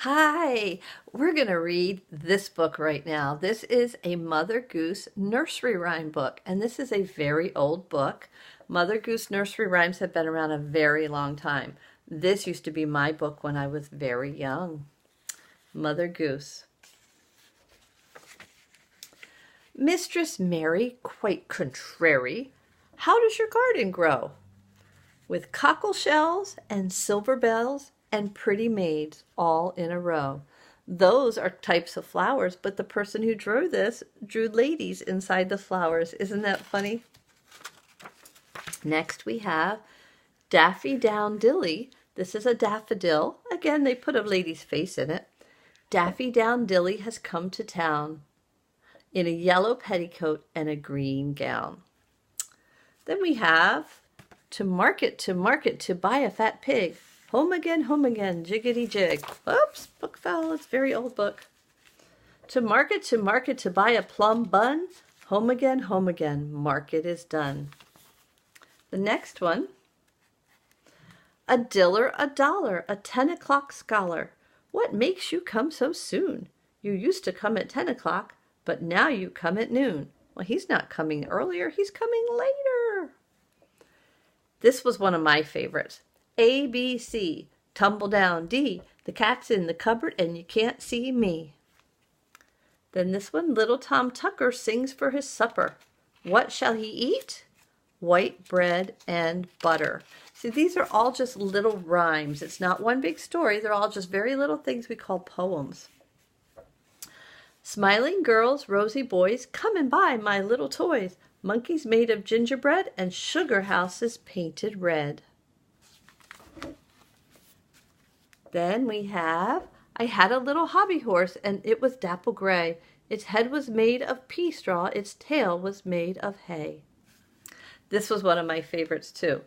Hi, we're going to read this book right now. This is a Mother Goose nursery rhyme book, and this is a very old book. Mother Goose nursery rhymes have been around a very long time. This used to be my book when I was very young. Mother Goose. Mistress Mary, quite contrary, how does your garden grow? With cockle shells and silver bells and pretty maids all in a row. Those are types of flowers, but the person who drew this drew ladies inside the flowers. Isn't that funny? Next we have Daffy Down Dilly. This is a daffodil. Again, they put a lady's face in it. Daffy Down Dilly has come to town in a yellow petticoat and a green gown. Then we have to market, to buy a fat pig. Home again, jiggity jig. Oops, book fell. It's a very old book. To market, to buy a plum bun. Home again, market is done. The next one. A diller, a dollar, a 10 o'clock scholar. What makes you come so soon? You used to come at 10 o'clock, but now you come at noon. Well, he's not coming earlier, he's coming later. This was one of my favorites. A, B, C, tumble down, D. The cat's in the cupboard and you can't see me. Then this one, little Tom Tucker sings for his supper. What shall he eat? White bread and butter. See, these are all just little rhymes. It's not one big story. They're all just very little things we call poems. Smiling girls, rosy boys, come and buy my little toys. Monkeys made of gingerbread and sugar houses painted red. Then we have, I had a little hobby horse and it was dapple gray. Its head was made of pea straw, its tail was made of hay. This was one of my favorites too.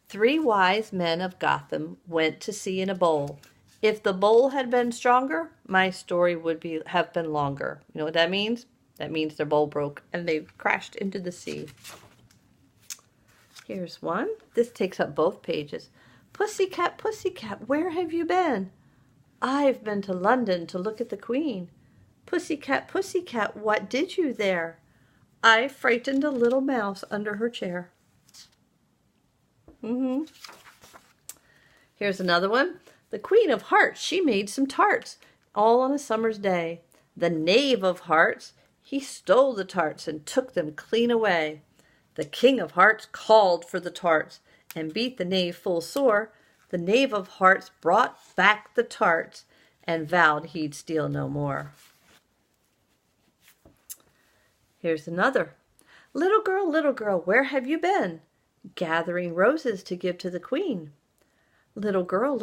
3 wise men of Gotham went to sea in a bowl. If the bowl had been stronger, my story would have been longer. You know what that means? That means their bowl broke and they crashed into the sea. Here's one. This takes up both pages. Pussycat, pussycat, where have you been? I've been to London to look at the Queen. Pussycat, pussycat, what did you there? I frightened a little mouse under her chair. Here's another one. The Queen of Hearts, she made some tarts, all on a summer's day. The Knave of Hearts, he stole the tarts and took them clean away. The King of Hearts called for the tarts and beat the knave full sore. The Knave of Hearts brought back the tarts and vowed he'd steal no more. Here's another. Little girl, where have you been? Gathering roses to give to the Queen. Little girl,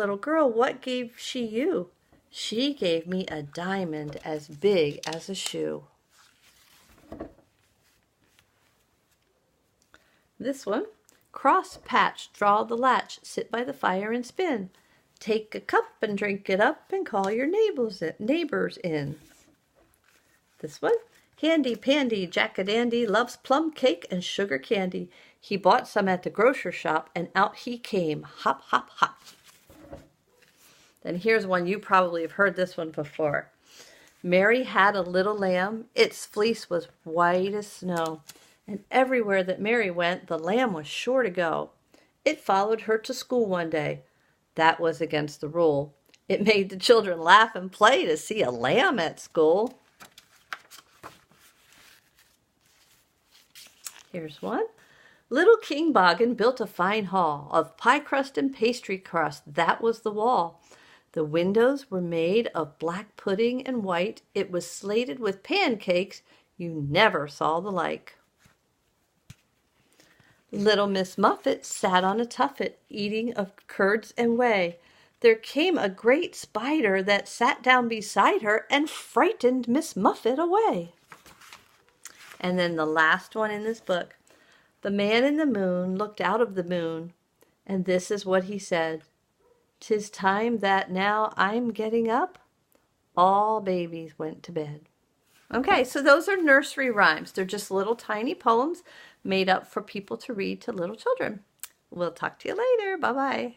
what gave she you? She gave me a diamond as big as a shoe. This one. Cross patch, draw the latch, sit by the fire and spin. Take a cup and drink it up and call your neighbors in. This one. Handy Pandy, Jack-a-dandy, loves plum cake and sugar candy. He bought some at the grocer shop and out he came, hop, hop, hop. Then here's one, you probably have heard this one before. Mary had a little lamb, its fleece was white as snow, and everywhere that Mary went, the lamb was sure to go. It followed her to school one day. That was against the rule. It made the children laugh and play to see a lamb at school. Here's one. Little King Boggin built a fine hall of pie crust and pastry crust. That was the wall. The windows were made of black pudding and white. It was slated with pancakes. You never saw the like. Little Miss Muffet sat on a tuffet, eating of curds and whey. There came a great spider that sat down beside her and frightened Miss Muffet away. And then the last one in this book. The man in the moon looked out of the moon, and this is what he said. 'Tis time that now I'm getting up. All babies went to bed. Okay, so those are nursery rhymes. They're just little tiny poems made up for people to read to little children. We'll talk to you later. Bye-bye.